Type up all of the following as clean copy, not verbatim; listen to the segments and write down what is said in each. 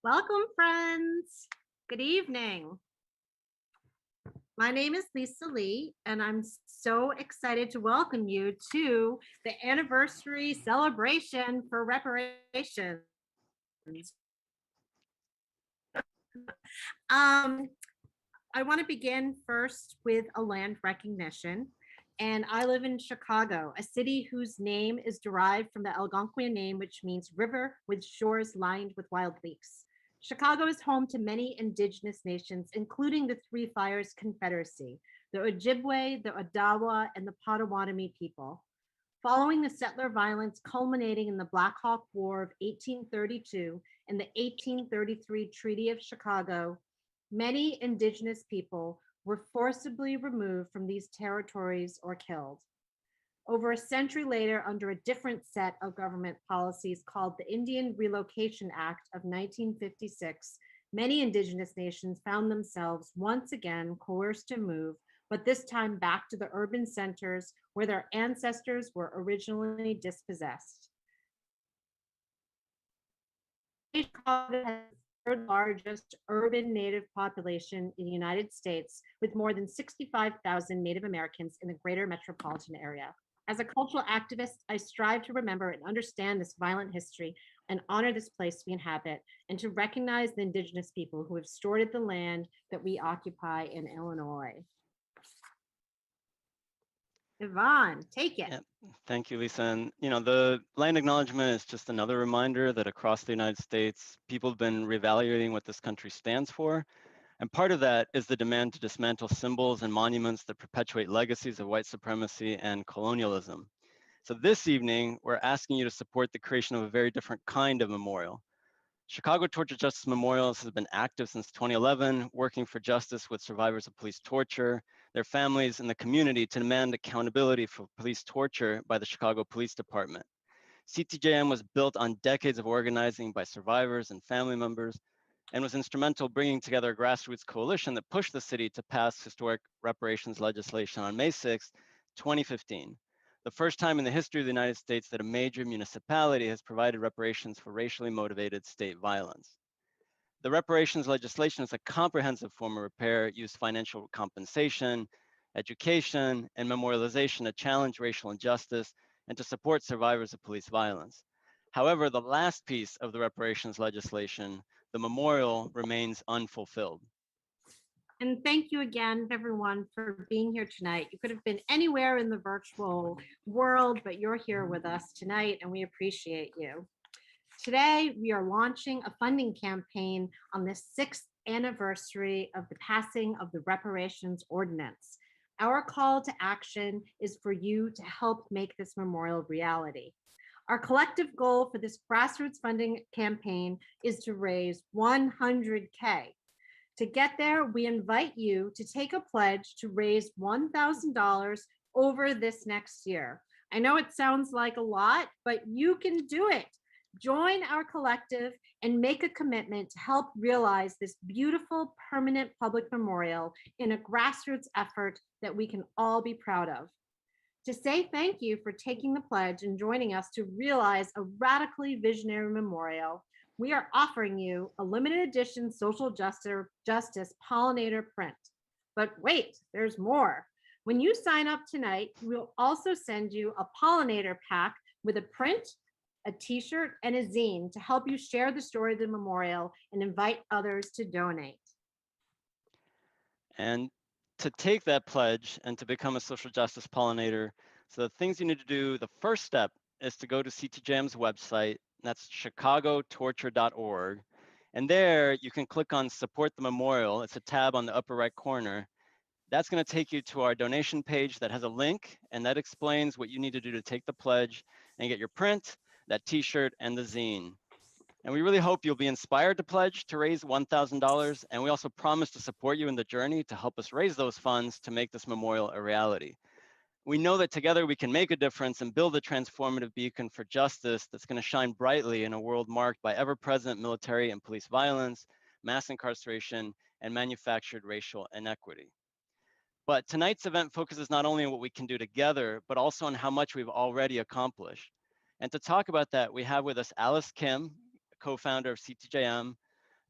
Welcome, friends. Good evening. My name is Lisa Lee, and I'm so excited to welcome you to the anniversary celebration for reparations. I want to begin first with a land recognition. And I live in Chicago, a city whose name is derived from the Algonquian name, which means river with shores lined with wild leeks. Chicago is home to many indigenous nations, including the Three Fires Confederacy, the Ojibwe, the Odawa, and the Potawatomi people. Following the settler violence culminating in the Black Hawk War of 1832 and the 1833 Treaty of Chicago, many indigenous people were forcibly removed from these territories or killed. Over a century later, under a different set of government policies called the Indian Relocation Act of 1956, many indigenous nations found themselves once again coerced to move, but this time back to the urban centers where their ancestors were originally dispossessed. Chicago has the third largest urban Native population in the United States, with more than 65,000 Native Americans in the greater metropolitan area. As a cultural activist, I strive to remember and understand this violent history and honor this place we inhabit, and to recognize the indigenous people who have stewarded the land that we occupy in Illinois. Yvonne, take it. Yeah, thank you, Lisa. And the land acknowledgement is just another reminder that across the United States, people have been reevaluating what this country stands for. And part of that is the demand to dismantle symbols and monuments that perpetuate legacies of white supremacy and colonialism. So this evening, we're asking you to support the creation of a very different kind of memorial. Chicago Torture Justice Memorials has been active since 2011, working for justice with survivors of police torture, their families, and the community to demand accountability for police torture by the Chicago Police Department. CTJM was built on decades of organizing by survivors and family members, and was instrumental bringing together a grassroots coalition that pushed the city to pass historic reparations legislation on May 6, 2015. The first time in the history of the United States that a major municipality has provided reparations for racially motivated state violence. The reparations legislation is a comprehensive form of repair, used financial compensation, education, and memorialization to challenge racial injustice and to support survivors of police violence. However, the last piece of the reparations legislation, the memorial, remains unfulfilled. And thank you again, everyone, for being here tonight. You could have been anywhere in the virtual world, but you're here with us tonight, and we appreciate you. Today, we are launching a funding campaign on the 6th anniversary of the passing of the Reparations Ordinance. Our call to action is for you to help make this memorial reality. Our collective goal for this grassroots funding campaign is to raise $100K. To get there, we invite you to take a pledge to raise $1,000 over this next year. I know it sounds like a lot, but you can do it. Join our collective and make a commitment to help realize this beautiful permanent public memorial in a grassroots effort that we can all be proud of. To say thank you for taking the pledge and joining us to realize a radically visionary memorial, we are offering you a limited edition social justice Pollinator print. But wait, there's more. When you sign up tonight, we'll also send you a Pollinator pack with a print, a t-shirt, and a zine to help you share the story of the memorial and invite others to donate. And to take that pledge and to become a social justice pollinator, so the things you need to do, the first step is to go to CTJM's website. That's chicagotorture.org. And there you can click on support the memorial. It's a tab on the upper right corner. That's going to take you to our donation page that has a link, and that explains what you need to do to take the pledge and get your print, that t-shirt, and the zine. And we really hope you'll be inspired to pledge to raise $1,000. And we also promise to support you in the journey to help us raise those funds to make this memorial a reality. We know that together we can make a difference and build a transformative beacon for justice that's going to shine brightly in a world marked by ever-present military and police violence, mass incarceration, and manufactured racial inequity. But tonight's event focuses not only on what we can do together, but also on how much we've already accomplished. And to talk about that, we have with us Alice Kim, co-founder of CTJM,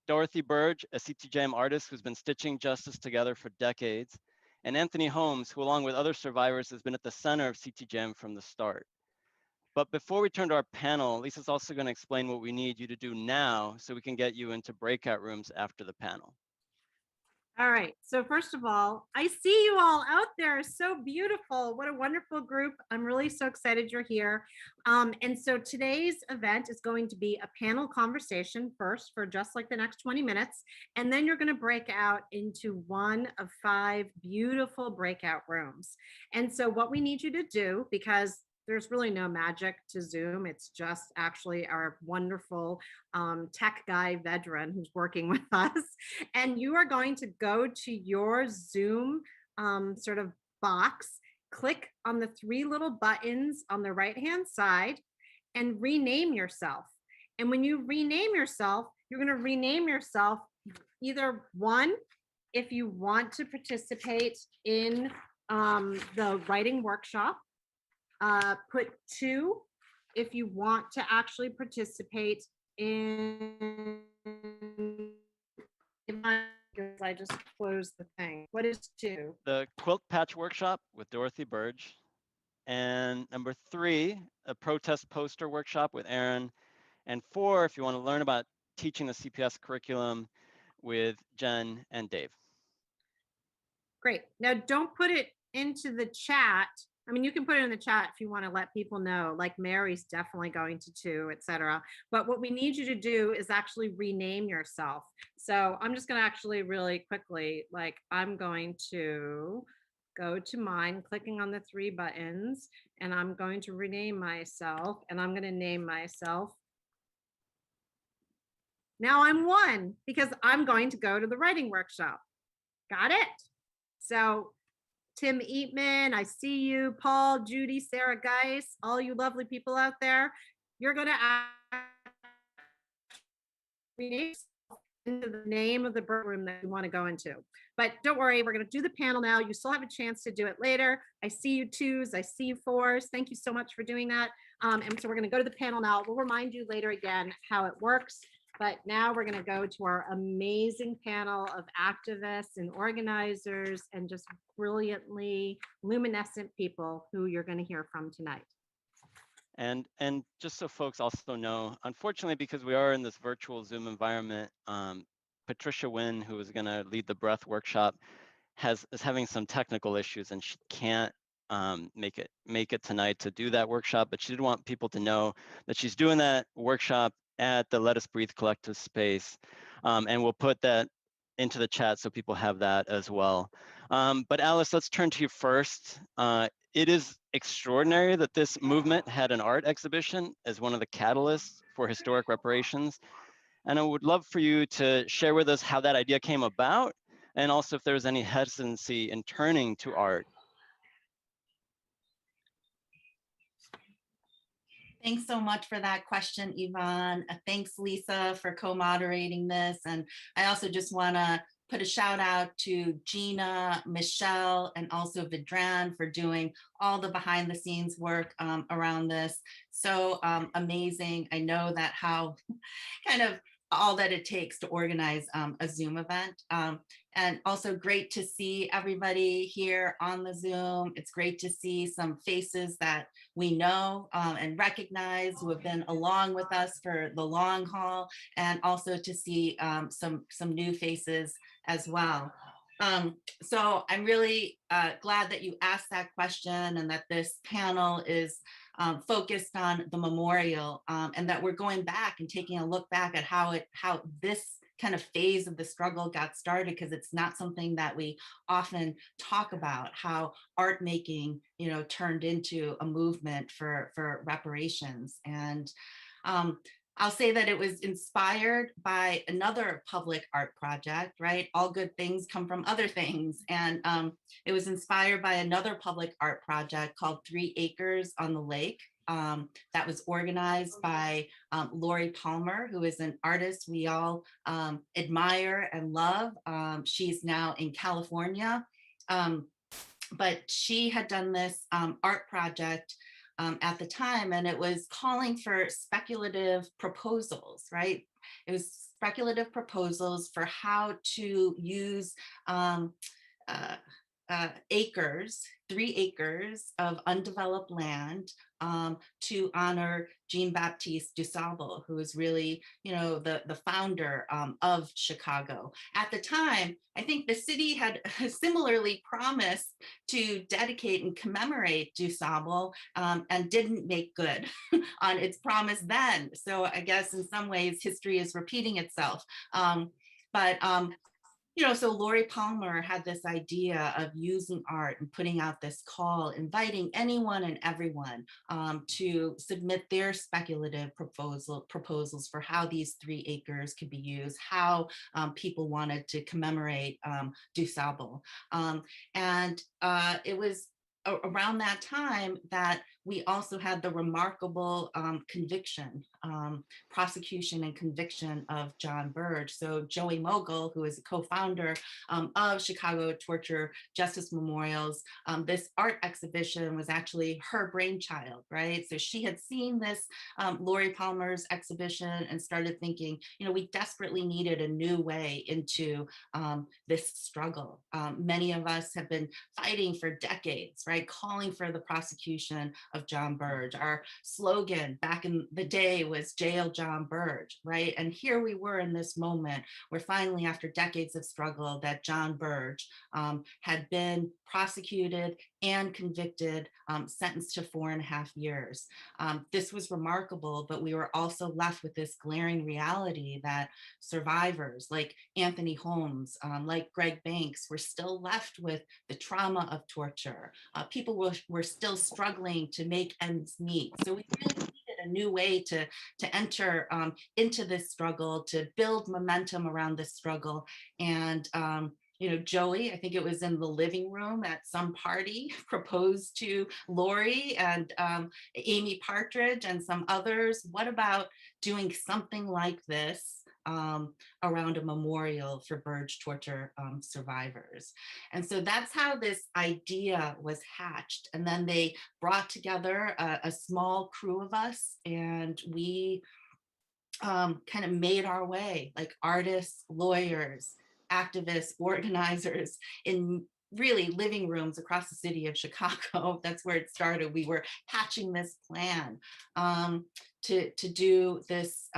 Dorothy Burge, a CTJM artist who's been stitching justice together for decades, and Anthony Holmes, who along with other survivors has been at the center of CTJM from the start. But before we turn to our panel, Lisa's also going to explain what we need you to do now so we can get you into breakout rooms after the panel. All right. So first of all, I see you all out there. So beautiful. What a wonderful group. I'm really so excited you're here. And so today's event is going to be a panel conversation first for just like the next 20 minutes. And then you're going to break out into one of 5 beautiful breakout rooms. And so what we need you to do, because there's really no magic to Zoom. It's just actually our wonderful tech guy veteran who's working with us. And you are going to go to your Zoom sort of box, click on the 3 little buttons on the right-hand side and rename yourself. And when you rename yourself, you're going to rename yourself either 1, if you want to participate in the writing workshop, put 2 if you want to actually participate in, I just closed the thing. What is 2? The quilt patch workshop with Dorothy Burge. And number 3, a protest poster workshop with Aaron. And 4, if you want to learn about teaching the CPS curriculum with Jen and Dave. Great. Now don't put it into the chat. I mean, you can put it in the chat if you want to let people know, like Mary's definitely going to 2, etc. But what we need you to do is actually rename yourself. So I'm just going to actually really quickly, like I'm going to go to mine, clicking on the 3 buttons, and I'm going to rename myself, and I'm going to name myself. Now I'm 1 because I'm going to go to the writing workshop. Got it? So Tim Eatman, I see you. Paul, Judy, Sarah Geis, all you lovely people out there. You're going to rename into the name of the bird room that you want to go into. But don't worry, we're going to do the panel now. You still have a chance to do it later. I see you 2s, I see you 4s. Thank you so much for doing that. And so we're going to go to the panel now. We'll remind you later again how it works. But now we're going to go to our amazing panel of activists and organizers and just brilliantly luminescent people who you're going to hear from tonight. And just so folks also know, unfortunately, because we are in this virtual Zoom environment, Patricia Nguyen, who is going to lead the breath workshop, is having some technical issues and she can't make it tonight to do that workshop. But she did want people to know that she's doing that workshop at the Let Us Breathe collective space. And we'll put that into the chat so people have that as well. But Alice, let's turn to you first. It is extraordinary that this movement had an art exhibition as one of the catalysts for historic reparations. And I would love for you to share with us how that idea came about, and also if there's any hesitancy in turning to art. Thanks so much for that question, Yvonne. Thanks, Lisa, for co-moderating this. And I also just want to put a shout out to Gina, Michelle, and also Vidran for doing all the behind the scenes work around this. So amazing. I know that how kind of all that it takes to organize a Zoom event. And also great to see everybody here on the Zoom. It's great to see some faces that we know and recognize who have been along with us for the long haul, and also to see some new faces as well. So I'm really glad that you asked that question and that this panel is focused on the memorial, and that we're going back and taking a look back at how this kind of phase of the struggle got started, because it's not something that we often talk about, how art making, turned into a movement for reparations. And I'll say that it was inspired by another public art project, right? All good things come from other things. And it was inspired by another public art project called 3 Acres on the Lake. That was organized by Lori Palmer, who is an artist we all admire and love. She's now in California, but she had done this art project at the time, and it was calling for speculative proposals, right? It was speculative proposals for how to use um, uh, acres, 3 acres of undeveloped land to honor Jean-Baptiste du Sable, who is really, the founder of Chicago. At the time, I think the city had similarly promised to dedicate and commemorate du Sable and didn't make good on its promise then. So I guess in some ways history is repeating itself. So Lori Palmer had this idea of using art and putting out this call, inviting anyone and everyone to submit their speculative proposals for how these 3 acres could be used, how people wanted to commemorate du Sable. And it was around that time that we also had the remarkable prosecution and conviction of John Burge. So Joey Mogul, who is a co-founder of Chicago Torture Justice Memorials, this art exhibition was actually her brainchild, right? So she had seen this Lori Palmer's exhibition and started thinking, we desperately needed a new way into this struggle. Many of us have been fighting for decades, right? Calling for the prosecution of John Burge. Our slogan back in the day was "Jail John Burge," right? And here we were in this moment where finally, after decades of struggle, that John Burge had been prosecuted and convicted, sentenced to 4.5 years. This was remarkable, but we were also left with this glaring reality that survivors like Anthony Holmes, like Greg Banks, were still left with the trauma of torture. People were still struggling to make ends meet. So we really needed a new way to enter into this struggle, to build momentum around this struggle. And Joey, I think it was in the living room at some party, proposed to Lori and Amy Partridge and some others, what about doing something like this around a memorial for Burge torture survivors? And so that's how this idea was hatched. And then they brought together a small crew of us, and we kind of made our way, like artists, lawyers, activists, organizers, in really living rooms across the city of Chicago. That's where it started. We were hatching this plan to do this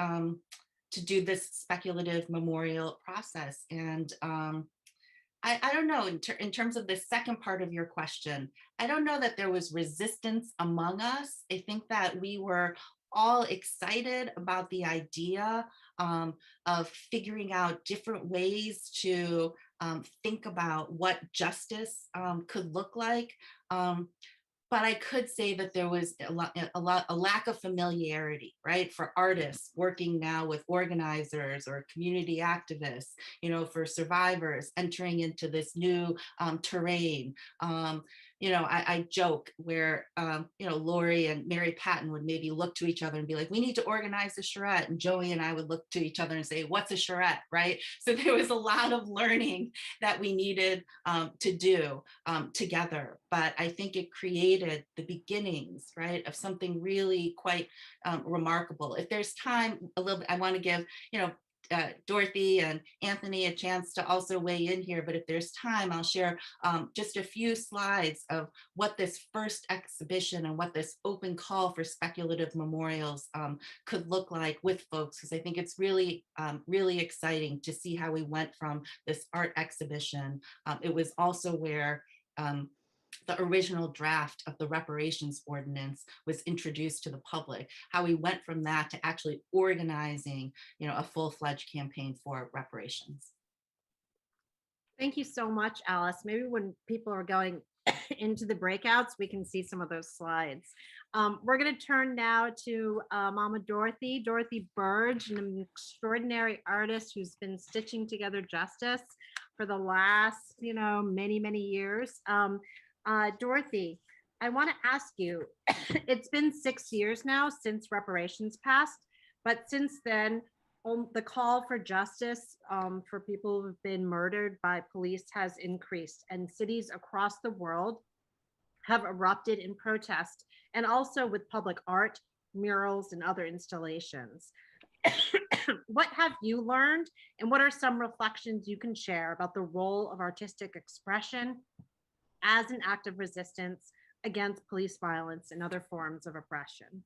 speculative memorial process. And I don't know, in terms of the second part of your question, I don't know that there was resistance among us. I think that we were all excited about the idea of figuring out different ways to think about what justice could look like. But I could say that there was a lack of familiarity, right? For artists working now with organizers or community activists, for survivors entering into this new terrain. I joke where, Lori and Mary Patton would maybe look to each other and be like, we need to organize a charrette. And Joey and I would look to each other and say, what's a charrette, right? So there was a lot of learning that we needed to do together. But I think it created the beginnings, right, of something really quite remarkable. If there's time, a little bit, I want to give, Dorothy and Anthony a chance to also weigh in here, but if there's time, I'll share just a few slides of what this first exhibition and what this open call for speculative memorials could look like with folks, because I think it's really, really exciting to see how we went from this art exhibition. It was also where the original draft of the reparations ordinance was introduced to the public, how we went from that to actually organizing, a full-fledged campaign for reparations. Thank you so much, Alice. Maybe when people are going into the breakouts, we can see some of those slides. We're going to turn now to Mama Dorothy Burge, an extraordinary artist who's been stitching together justice for the last, many, many years. Dorothy, I want to ask you, it's been 6 years now since reparations passed, but since then, the call for justice for people who've been murdered by police has increased, and cities across the world have erupted in protest, and also with public art, murals, and other installations. What have you learned, and what are some reflections you can share about the role of artistic expression as an act of resistance against police violence and other forms of oppression?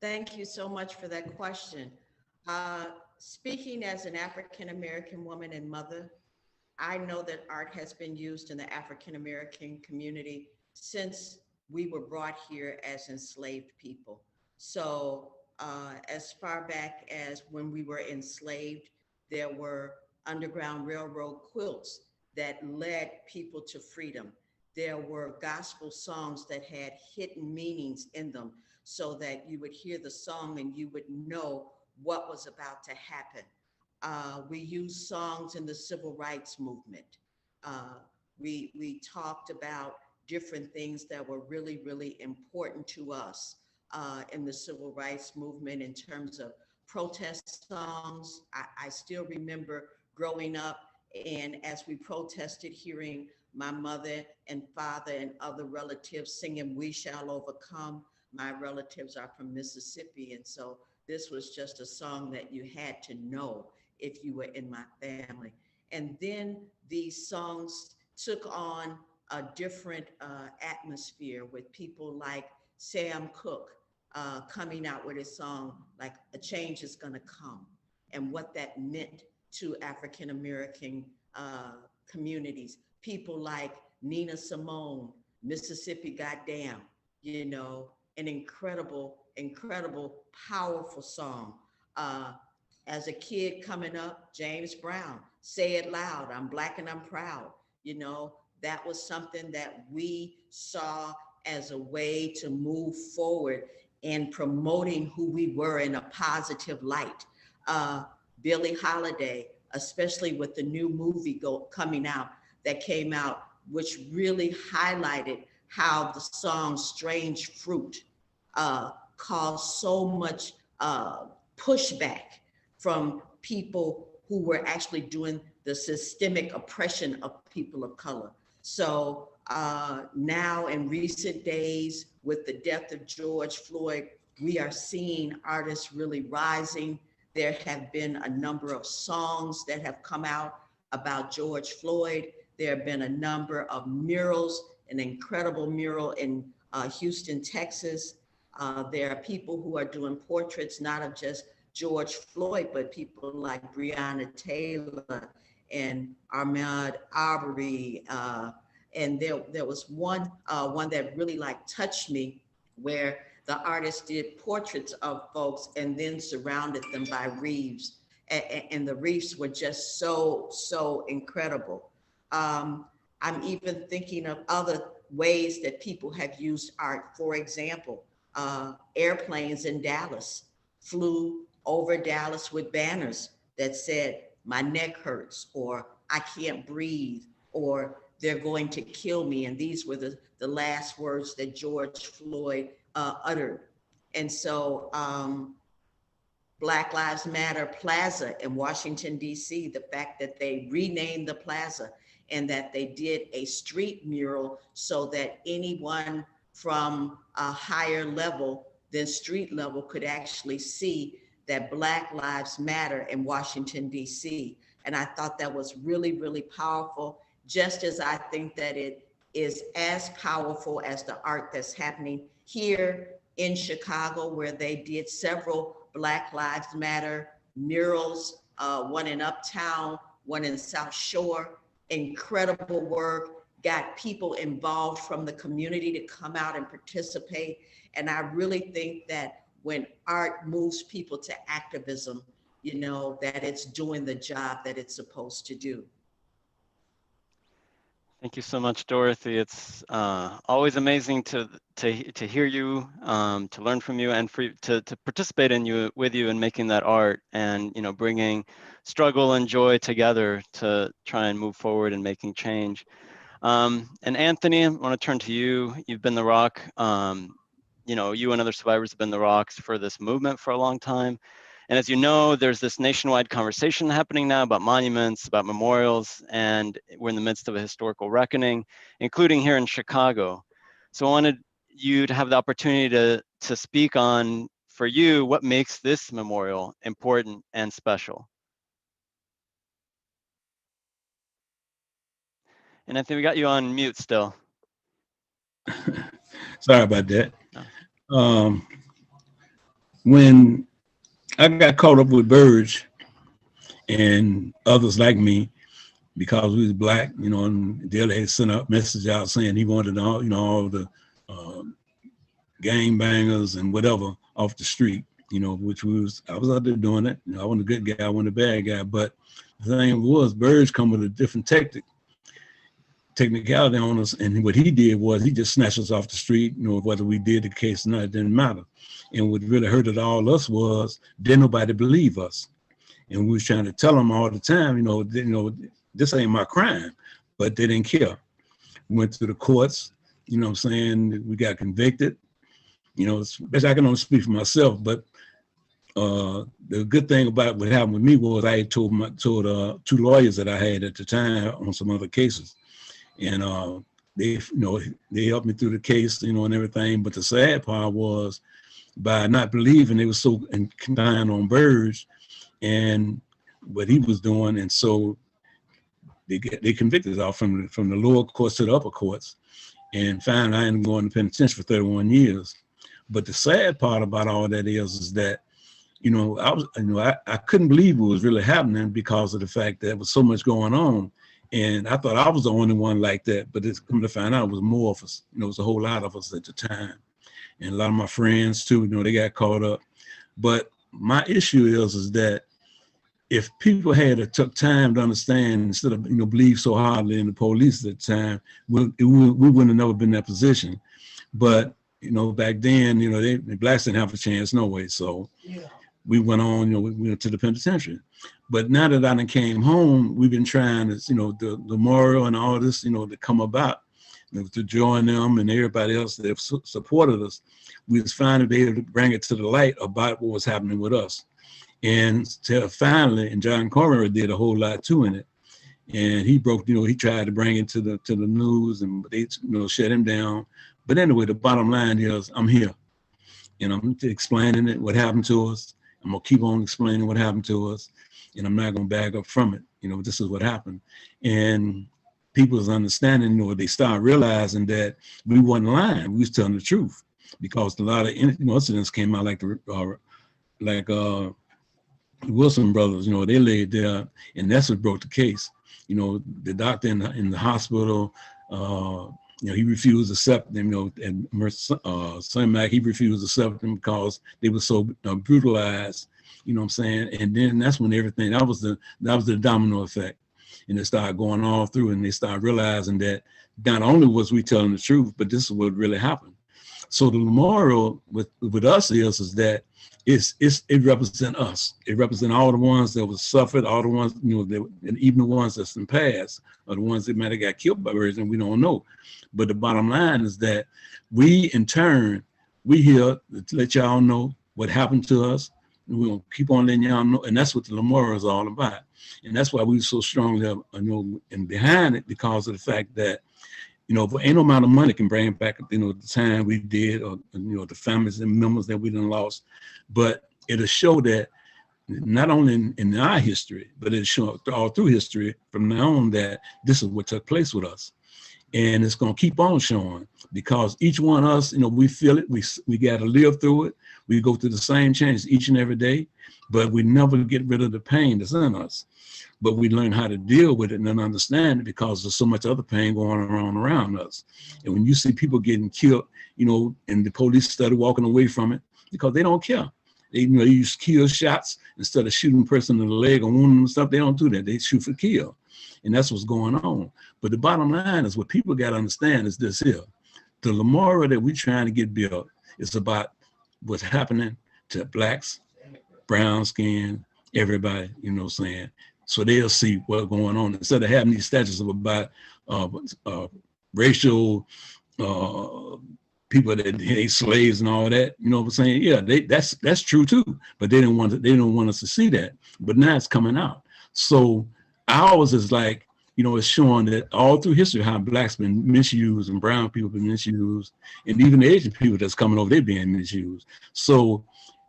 Thank you so much for that question. Speaking as an African-American woman and mother, I know that art has been used in the African-American community since we were brought here as enslaved people. So as far back as when we were enslaved, there were Underground Railroad quilts that led people to freedom. There were gospel songs that had hidden meanings in them so that you would hear the song and you would know what was about to happen. We used songs in the civil rights movement. We talked about different things that were really, really important to us in the civil rights movement in terms of protest songs. I still remember growing up, and as we protested, hearing my mother and father and other relatives singing "We Shall Overcome." My relatives are from Mississippi, and so this was just a song that you had to know if you were in my family. And then these songs took on a different atmosphere with people like Sam Cooke coming out with his song like "A Change Is Gonna Come," and what that meant to African-American communities. People like Nina Simone, Mississippi Goddamn, you know, an incredible, incredible, powerful song. As a kid coming up, James Brown, "Say It Loud, I'm Black and I'm Proud." You know, that was something that we saw as a way to move forward in promoting who we were in a positive light. Billie Holiday, especially with the new movie coming out, that came out, which really highlighted how the song "Strange Fruit" caused so much pushback from people who were actually doing the systemic oppression of people of color. So now in recent days, with the death of George Floyd, we are seeing artists really rising. There have been a number of songs that have come out about George Floyd. There have been a number of murals, an incredible mural in Houston, Texas. There are people who are doing portraits, not of just George Floyd, but people like Breonna Taylor and Ahmaud Arbery. And there was one that really like touched me, where the artist did portraits of folks and then surrounded them by wreaths. And the wreaths were just so incredible. I'm even thinking of other ways that people have used art. For example, airplanes in Dallas flew over Dallas with banners that said, "My neck hurts," or "I can't breathe," or "They're going to kill me." And these were the last words that George Floyd uttered. And so Black Lives Matter Plaza in Washington, D.C., the fact that they renamed the plaza and that they did a street mural so that anyone from a higher level than street level could actually see that Black Lives Matter in Washington, D.C. And I thought that was really, really powerful, just as I think that it is as powerful as the art that's happening here in Chicago, where they did several Black Lives Matter murals, one in Uptown, one in South Shore. Incredible work, got people involved from the community to come out and participate. And I really think that when art moves people to activism, you know, that it's doing the job that it's supposed to do. Thank you so much, Dorothy. It's always amazing to hear you, to learn from you, and to participate with you in making that art, and bringing struggle and joy together to try and move forward and making change. And Anthony, I want to turn to you. You've been the rock. You and other survivors have been the rocks for this movement for a long time. And as you know, there's this nationwide conversation happening now about monuments, about memorials, and we're in the midst of a historical reckoning, including here in Chicago. So I wanted you to have the opportunity to speak on for you, what makes this memorial important and special? And I think we got you on mute still. Sorry about that. No. When I got caught up with Burge and others like me, because we was Black, you know, and Dale had sent a message out saying he wanted all, you know, all the gang bangers and whatever off the street, you know, I was out there doing it. You know, I wasn't a good guy, I wasn't a bad guy, but the thing was, Burge come with a different technicality on us, and what he did was he just snatched us off the street. You know, whether we did the case or not, it didn't matter. And what really hurted all us was didn't nobody believe us, and we was trying to tell them all the time, you know, this ain't my crime, but they didn't care. We went to the courts, you know what I'm saying, we got convicted. You know, I can only speak for myself, but the good thing about what happened with me was I had told two lawyers that I had at the time on some other cases, and they helped me through the case, you know, and everything. But the sad part was, by not believing, they were so confined on Burge and what he was doing, and so they convicted us from the lower courts to the upper courts, and finally I ended up going to penitentiary for 31 years. But the sad part about all that is that, you know, I couldn't believe what was really happening because of the fact that there was so much going on. And I thought I was the only one like that, but it's come to find out it was more of us. You know, it was a whole lot of us at the time. And a lot of my friends too, you know, they got caught up. But my issue is that if people had took time to understand, instead of, you know, believe so hardly in the police at the time, we wouldn't have never been in that position. But, you know, back then, you know, the Blacks didn't have a chance no way. So yeah, we went on, you know, we went to the penitentiary. But now that I done came home, we've been trying to, you know, the memorial and all this, you know, to come about, you know, to join them and everybody else that have supported us. We was finally be able to bring it to the light about what was happening with us. And finally, and John Cormier did a whole lot too in it. And he broke, you know, he tried to bring it to the news, and they, you know, shut him down. But anyway, the bottom line is I'm here, and I'm explaining it, what happened to us. I'm gonna keep on explaining what happened to us, and I'm not gonna back up from it. You know, this is what happened. And people's understanding, you know, they start realizing that we wasn't lying, we was telling the truth, because a lot of, you know, incidents came out like the Wilson brothers, you know, they laid there, and that's what broke the case. You know, the doctor in the hospital, you know, he refused to accept them, you know, and Son Mac, he refused to accept them because they were so brutalized, you know what I'm saying? And then that's when everything, that was the domino effect. And it started going all through, and they started realizing that not only was we telling the truth, but this is what really happened. So the memorial with us is that it represents us. It represents all the ones that was suffered, all the ones, you know, and even the ones that's in past, or the ones that might have got killed by birds, and we don't know. But the bottom line is that we, in turn, we here to let y'all know what happened to us. And we're gonna keep on letting y'all know, and that's what the memorial is all about. And that's why we so strongly, you know, and behind it, because of the fact that, you know, ain't no amount of money can bring back, you know, the time we did, or, you know, the families and members that we done lost. But it'll show that not only in our history, but it'll show all through history from now on that this is what took place with us. And it's going to keep on showing, because each one of us, you know, we feel it, we got to live through it. We go through the same changes each and every day, but we never get rid of the pain that's in us. But we learn how to deal with it and then understand it, because there's so much other pain going around us. And when you see people getting killed, you know, and the police started walking away from it because they don't care. They, you know, they use kill shots instead of shooting a person in the leg or wounding them and stuff. They don't do that. They shoot for kill. And that's what's going on. But the bottom line is, what people got to understand is this here. The memorial that we're trying to get built is about what's happening to Blacks, brown skin, everybody, you know what I'm saying? So they'll see what's going on, instead of having these statues about racial people that hate slaves and all that. You know what I'm saying? Yeah, that's true too. But they don't want us to see that. But now it's coming out. So ours is like, you know, it's showing that all through history how Blacks been misused and brown people been misused, and even the Asian people that's coming over, they're being misused. So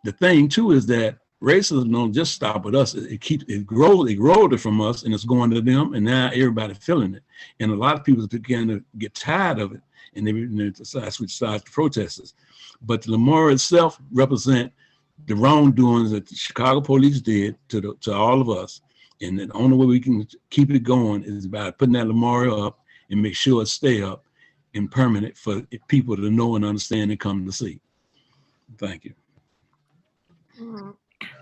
the thing too is that racism don't just stop with us. It grows it from us, and it's going to them, and now everybody feeling it. And a lot of people begin to get tired of it, and they decide to start the protesters. But the memorial itself represent the wrongdoings that the Chicago police did to all of us. And the only way we can keep it going is by putting that memorial up and make sure it stay up and permanent for people to know and understand and come to see. Thank you.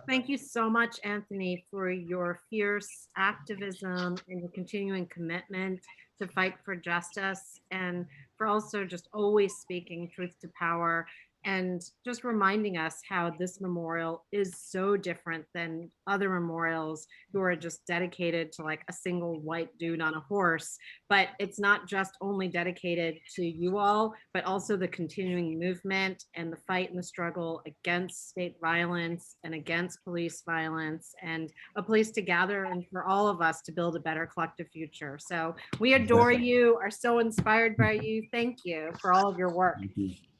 Thank you so much, Anthony, for your fierce activism and your continuing commitment to fight for justice, and for also just always speaking truth to power, and just reminding us how this memorial is so different than other memorials who are just dedicated to like a single white dude on a horse. But it's not just only dedicated to you all, but also the continuing movement and the fight and the struggle against state violence and against police violence, and a place to gather and for all of us to build a better collective future. So we adore you, are so inspired by you. Thank you for all of your work.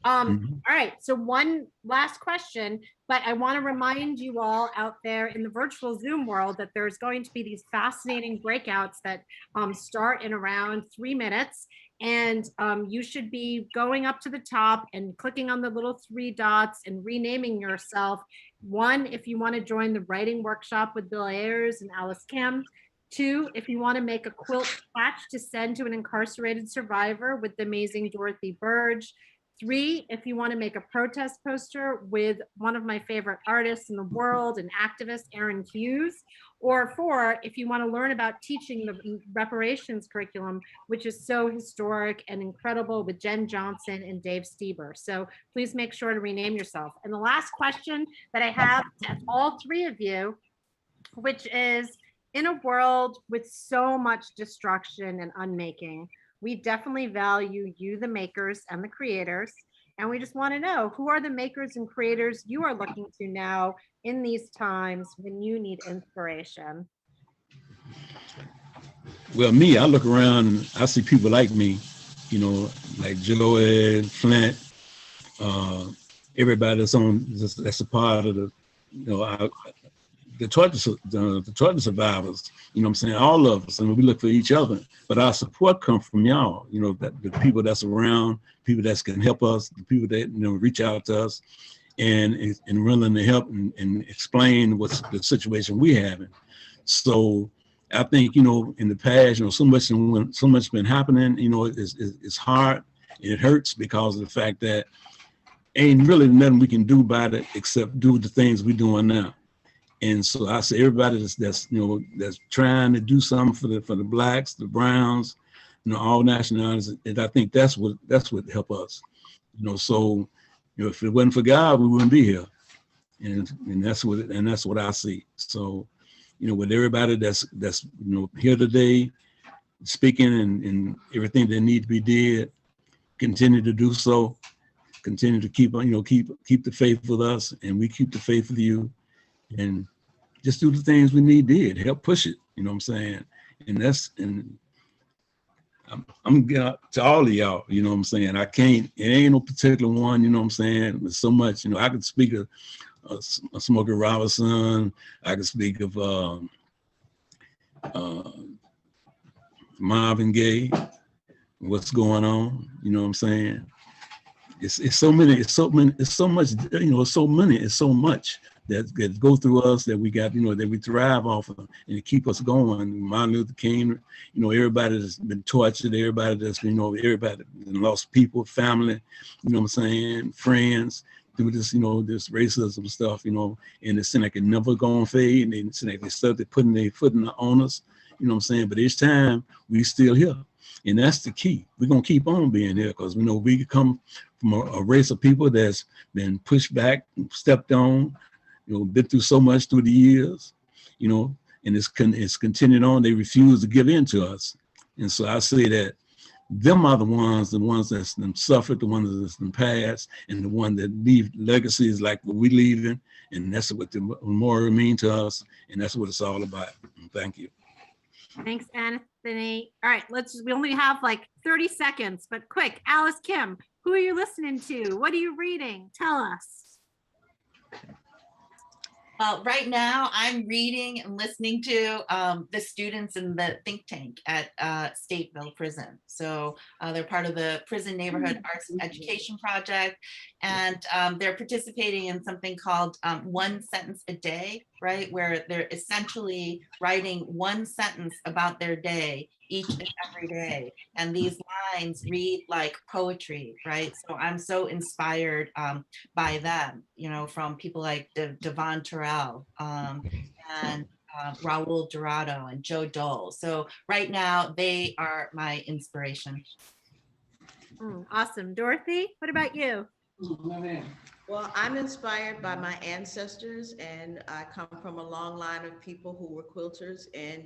All right, so one last question, but I want to remind you all out there in the virtual Zoom world that there's going to be these fascinating breakouts that start in around 3 minutes. And you should be going up to the top and clicking on the little 3 dots and renaming yourself. 1, if you want to join the writing workshop with Bill Ayers and Alice Kim. 2, if you want to make a quilt patch to send to an incarcerated survivor with the amazing Dorothy Burge. 3, if you want to make a protest poster with one of my favorite artists in the world, an activist, Aaron Hughes. Or 4, if you want to learn about teaching the reparations curriculum, which is so historic and incredible, with Jen Johnson and Dave Stieber. So please make sure to rename yourself. And the last question that I have to all 3 of you, which is, in a world with so much destruction and unmaking, we definitely value you, the makers and the creators. And we just want to know, who are the makers and creators you are looking to now in these times when you need inspiration? Well, me, I look around, I see people like me, you know, like Joel, Flint, everybody that's a part of the, you know, the torture survivors, you know what I'm saying, all of us, and we look for each other. But our support comes from y'all, you know, that the people that's around, people that can help us, the people that, you know, reach out to us and willing to help and explain what's the situation we having. So I think, you know, in the past, you know, so much been happening, you know, it's hard and it hurts because of the fact that ain't really nothing we can do about it except do the things we're doing now. And so I say everybody that's you know, that's trying to do something for the blacks, the browns, you know, all nationalities, and I think that's what help us, you know. So, you know, if it wasn't for God, we wouldn't be here, and that's what I see. So, you know, with everybody that's you know here today, speaking and everything that need to be did, continue to do so, continue to keep on, you know, keep the faith with us, and we keep the faith with you, and just do the things we need did, help push it, you know what I'm saying? And I'm to all of y'all, you know what I'm saying? I can't, it ain't no particular one, you know what I'm saying? There's so much, you know, I could speak of Smokey Robinson, I could speak of Marvin Gaye, what's going on, you know what I'm saying? It's so much, you know, it's so much that go through us that we got, you know, that we thrive off of, and to keep us going. Martin Luther King, you know, everybody that's been tortured, everybody that's, you know, everybody that lost people, family, you know what I'm saying, friends, through this, you know, this racism stuff, you know, and it seemed like it never gonna fade, and it seemed like they started putting their foot on us, you know what I'm saying, but each time we still here. And that's the key. We're gonna keep on being here because we know we come from a race of people that's been pushed back, stepped on, you know, been through so much through the years, you know, and it's continued on. They refuse to give in to us. And so I say that them are the ones that's been suffered, the ones that's been passed, and the one that leave legacies like what we leaving. And that's what the memorial mean to us. And that's what it's all about. Thank you. Thanks, Anthony. All right, we only have like 30 seconds, but quick, Alice Kim, who are you listening to? What are you reading? Tell us. Right now, I'm reading and listening to the students in the think tank at Stateville Prison. So they're part of the Prison Neighborhood Arts and Education Project, and they're participating in something called One Sentence a Day, right? Where they're essentially writing one sentence about their day each and every day. And these lines read like poetry, right? So I'm so inspired by them, you know, from people like Devon Terrell and Raul Dorado and Joe Dole. So right now they are my inspiration. Awesome. Dorothy, what about you? Well, I'm inspired by my ancestors, and I come from a long line of people who were quilters and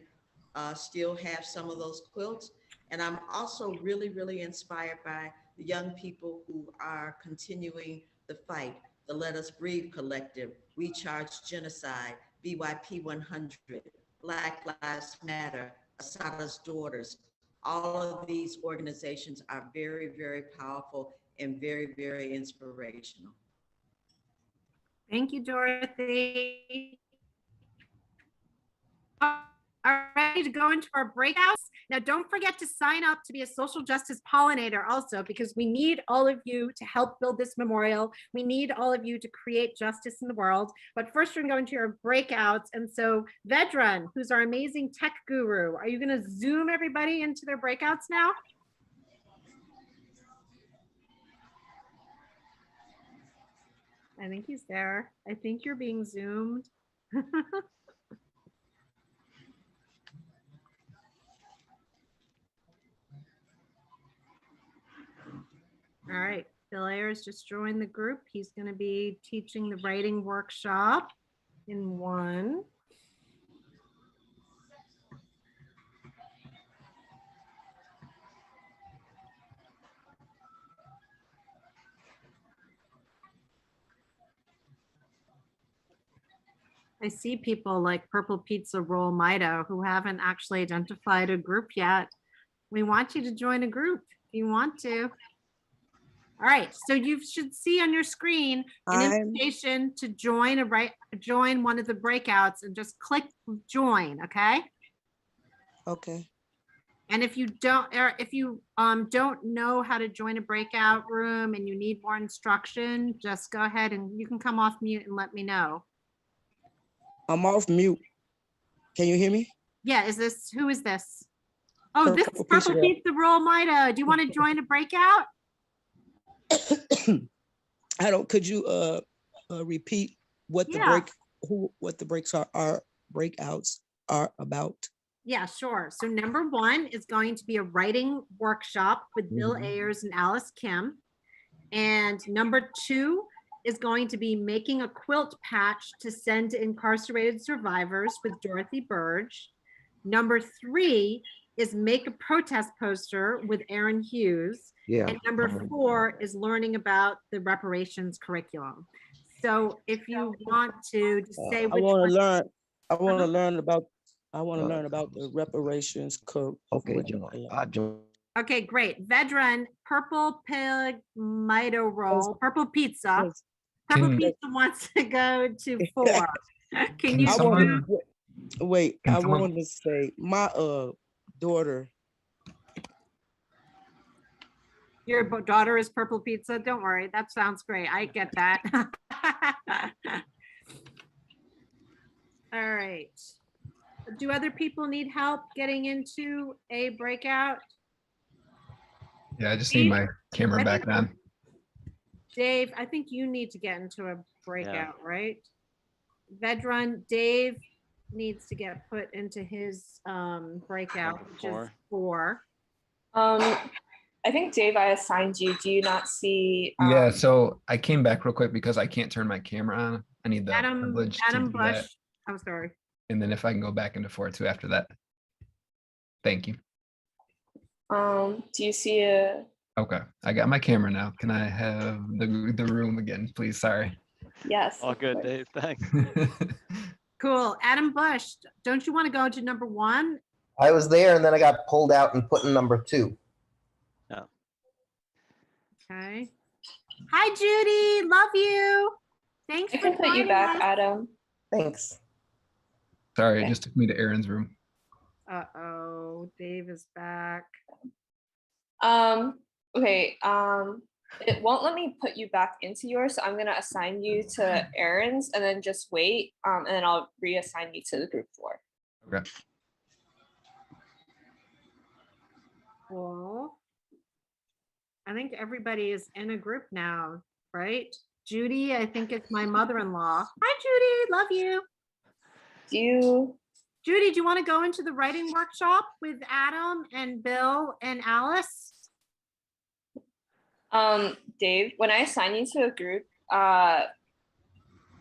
still have some of those quilts. And I'm also really, really inspired by the young people who are continuing the fight, the Let Us Breathe Collective, We Charge Genocide, BYP 100, Black Lives Matter, Asada's Daughters. All of these organizations are very, very powerful and very, very inspirational. Thank you, Dorothy. All right, to go into our breakouts. Now, don't forget to sign up to be a social justice pollinator also, because we need all of you to help build this memorial. We need all of you to create justice in the world. But first, we're going to go into your breakouts. And so Vedran, who's our amazing tech guru, are you going to Zoom everybody into their breakouts now? I think he's there. I think you're being Zoomed. All right, Bill Ayers just joined the group. He's going to be teaching the writing workshop in 1. I see people like Purple Pizza Roll Mido who haven't actually identified a group yet. We want you to join a group if you want to. All right, so you should see on your screen an invitation to join join one of the breakouts, and just click join, okay? Okay. And if you don't, or if you don't know how to join a breakout room and you need more instruction, just go ahead and you can come off mute and let me know. I'm off mute. Can you hear me? Yeah, who is this? Oh, this is Purple Pizza Roll Mida. Do you want to join a breakout? Could you repeat what the breakouts are about? Yeah, sure. So number 1 is going to be a writing workshop with Bill Ayers and Alice Kim. And number 2 is going to be making a quilt patch to send to incarcerated survivors with Dorothy Burge. Number 3 is make a protest poster with Aaron Hughes. Yeah. And number 4 is learning about the reparations curriculum. So if you want to say which I want to learn about the reparations curriculum. Okay, John. Okay, great. Vedran, Purple Pig Mido Roll, Purple Pizza. Purple Pizza wants to go to 4. Can you wait? I want to say my daughter. Your daughter is Purple Pizza. Don't worry. That sounds great. I get that. All right. Do other people need help getting into a breakout? Yeah, I just need my camera back on. Dave, I think you need to get into a breakout, right? Vedran, Dave needs to get put into his breakout, which is 4. I think Dave, I assigned you. Do you not see? Yeah, so I came back real quick because I can't turn my camera on. I need the privilege to do Bush. that. I'm sorry. And then if I can go back into 4 too after that. Thank you. Do you see a? Okay, I got my camera now. Can I have the room again, please? Sorry. Yes. All good, Dave. Thanks. Cool. Adam Bush, don't you want to go to number 1? I was there and then I got pulled out and put in number 2. Yeah. Okay. Hi, Judy. Love you. Thanks I for can put you joining back, us. Adam. Thanks. Sorry, it Okay. just took me to Aaron's room. Uh-oh, Dave is back. Okay, it won't let me put you back into yours, so I'm gonna assign you to Aaron's and then just wait, and then I'll reassign you to the group 4. Okay. Well, I think everybody is in a group now, right? Judy, I think it's my mother-in-law. Hi, Judy, love you. Judy, do you want to go into the writing workshop with Adam and Bill and Alice? Dave, when I assign you to a group,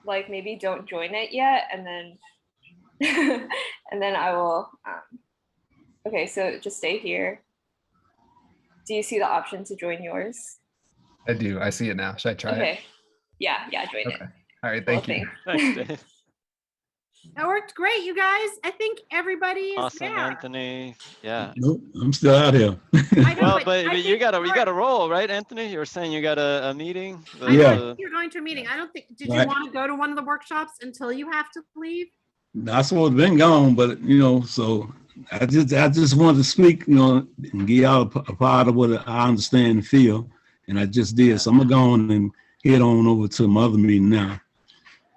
like maybe don't join it yet, and then and then I will. Okay, so just stay here. Do you see the option to join yours? I do. I see it now. Should I try it? Yeah, join it. Okay. All right. Cool, Thank you. Thanks, Dave. That worked great, you guys. I think everybody is Awesome, there. Anthony. Yeah. Nope, I'm still out here. I know, Well, I but you think gotta roll, right, Anthony? You were saying you got a meeting. I know, I Yeah. think you're going to a meeting. I don't think, did you Right. want to go to one of the workshops until you have to leave? I supposed to been gone, but so I just wanted to speak, and give y'all a part of what I understand and feel, and I just did. So I'm gonna go on and head on over to my other meeting now.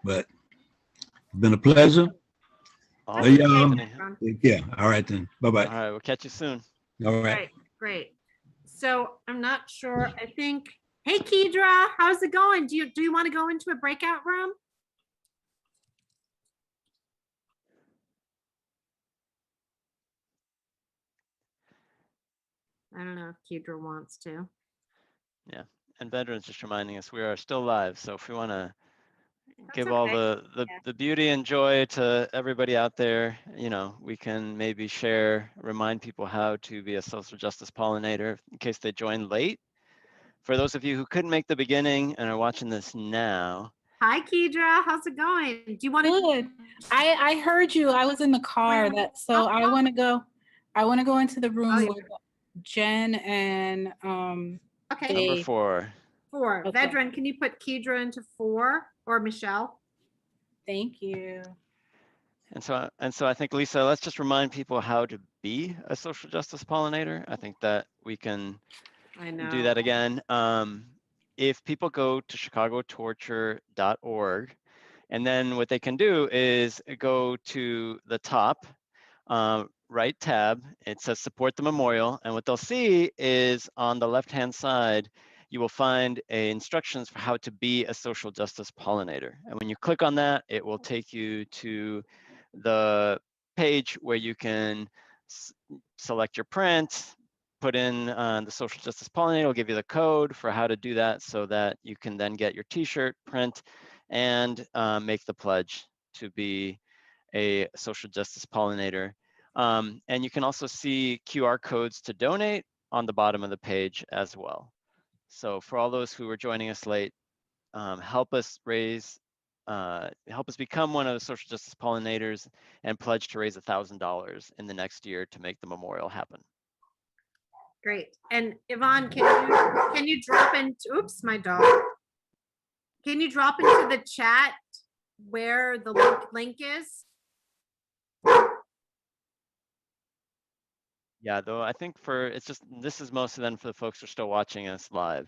But it's been a pleasure. Awesome, y'all. Anthony. Take care. All right then. Bye All bye. right, we'll catch you soon. All right. Great. So I'm not sure. I think, hey, Kedra, how's it going? Do you want to go into a breakout room? I don't know if Kedra wants to. Yeah, and veterans just reminding us we are still live. So if we want to That's give all okay. the beauty and joy to everybody out there, we can maybe remind people how to be a social justice pollinator in case they joined late. For those of you who couldn't make the beginning and are watching this now. Hi, Kedra. How's it going? Do you want to? Good. I heard you. I was in the car. I want to go. I want to go into the room with Jen and Okay. Number Dave. 4. 4. Okay. Vedran, can you put Kedra into 4 or Michelle? Thank you. And so I think, Lisa, let's just remind people how to be a social justice pollinator. I think that we can do that again. If people go to chicagotorture.org, and then what they can do is go to the top right tab. It says support the memorial, and what they'll see is on the left-hand side, you will find instructions for how to be a social justice pollinator. And when you click on that, it will take you to the page where you can select your print, put in the social justice pollinator, will give you the code for how to do that so that you can then get your t-shirt, print, and make the pledge to be a social justice pollinator. And you can also see QR codes to donate on the bottom of the page as well. So for all those who are joining us late, help us become one of the social justice pollinators and pledge to raise $1,000 in the next year to make the memorial happen. Great. And Yvonne, can you drop into, oops, my dog. Can you drop into the chat where the link is? Yeah, though I think this is mostly then for the folks who are still watching us live.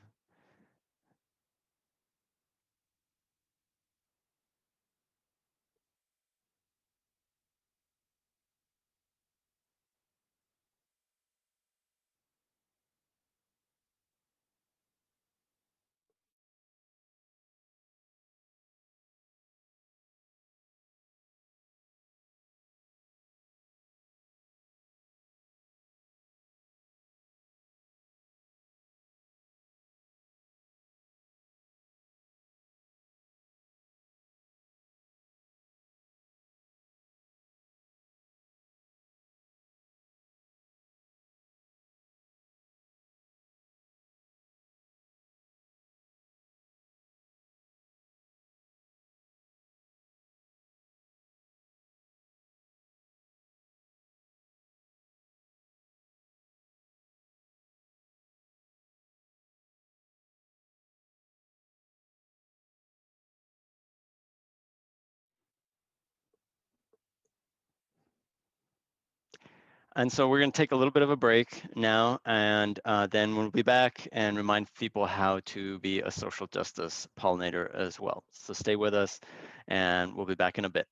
And so we're going to take a little bit of a break now, and then we'll be back and remind people how to be a social justice pollinator as well. So stay with us, and we'll be back in a bit.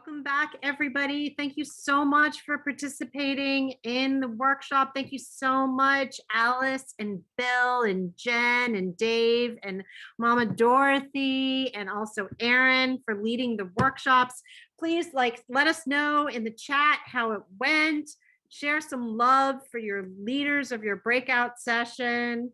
Welcome back, everybody. Thank you so much for participating in the workshop. Thank you so much, Alice and Bill and Jen and Dave and Mama Dorothy and also Aaron for leading the workshops. Please let us know in the chat how it went. Share some love for your leaders of your breakout session.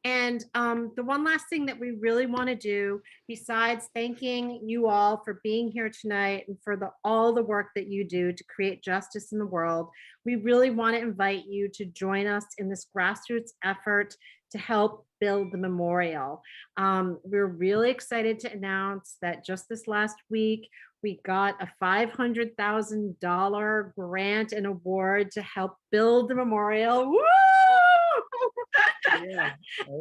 And the one last thing that we really want to do, besides thanking you all for being here tonight and for all the work that you do to create justice in the world, we really want to invite you to join us in this grassroots effort to help build the memorial. We're really excited to announce that just this last week, we got a $500,000 grant and award to help build the memorial. Woo! Yeah.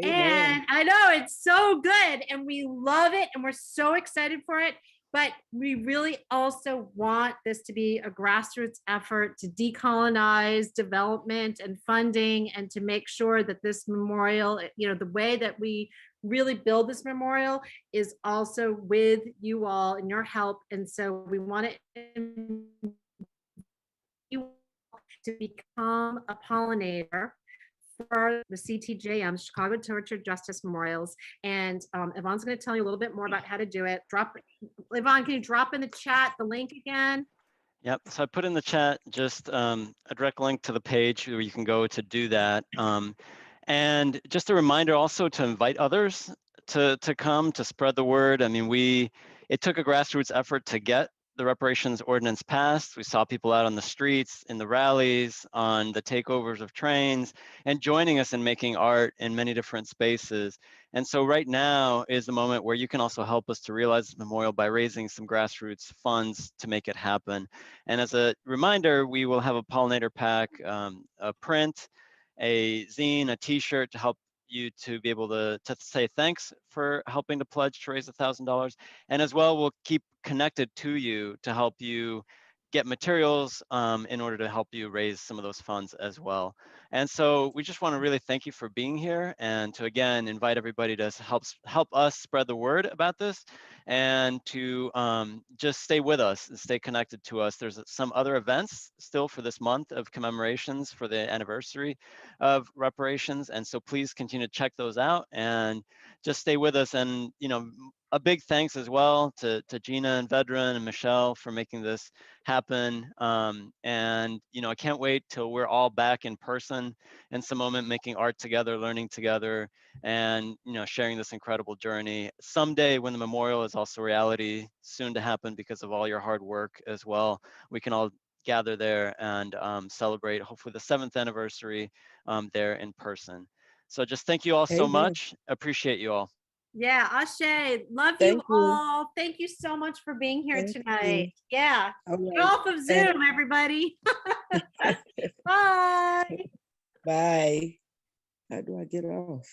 And I know it's so good and we love it and we're so excited for it, but we really also want this to be a grassroots effort to decolonize development and funding and to make sure that this memorial, the way that we really build this memorial is also with you all and your help. And so we want you to become a pollinator for the CTJM, Chicago Torture Justice Memorials. And Yvonne's going to tell you a little bit more about how to do it. Yvonne, can you drop in the chat the link again? Yep, so I put in the chat just a direct link to the page where you can go to do that. And just a reminder also to invite others to come to spread the word. I mean, it took a grassroots effort to get the reparations ordinance passed. We saw people out on the streets, in the rallies, on the takeovers of trains, and joining us in making art in many different spaces. And so right now is the moment where you can also help us to realize this memorial by raising some grassroots funds to make it happen. And as a reminder, we will have a Pollinator pack, a print, a zine, a t-shirt to help you to be able to say thanks for helping to pledge to raise $1,000. And as well, we'll keep connected to you to help you get materials in order to help you raise some of those funds as well. And so we just want to really thank you for being here and to again invite everybody to help us spread the word about this and to just stay with us and stay connected to us. There's some other events still for this month of commemorations for the anniversary of reparations. And so please continue to check those out and just stay with us. And, a big thanks as well to Gina and Vedran and Michelle for making this happen. And, I can't wait till we're all back in person in some moment, making art together, learning together, and, sharing this incredible journey. Someday when the memorial is also reality, soon to happen because of all your hard work as well, we can all gather there and celebrate hopefully the 7th anniversary there in person. So just thank you all so much. Appreciate you all. Yeah, Ashe, love Thank you. all. Thank you so much for being here tonight. Yeah, All get right. off of Zoom, everybody. Bye. Bye. How do I get off?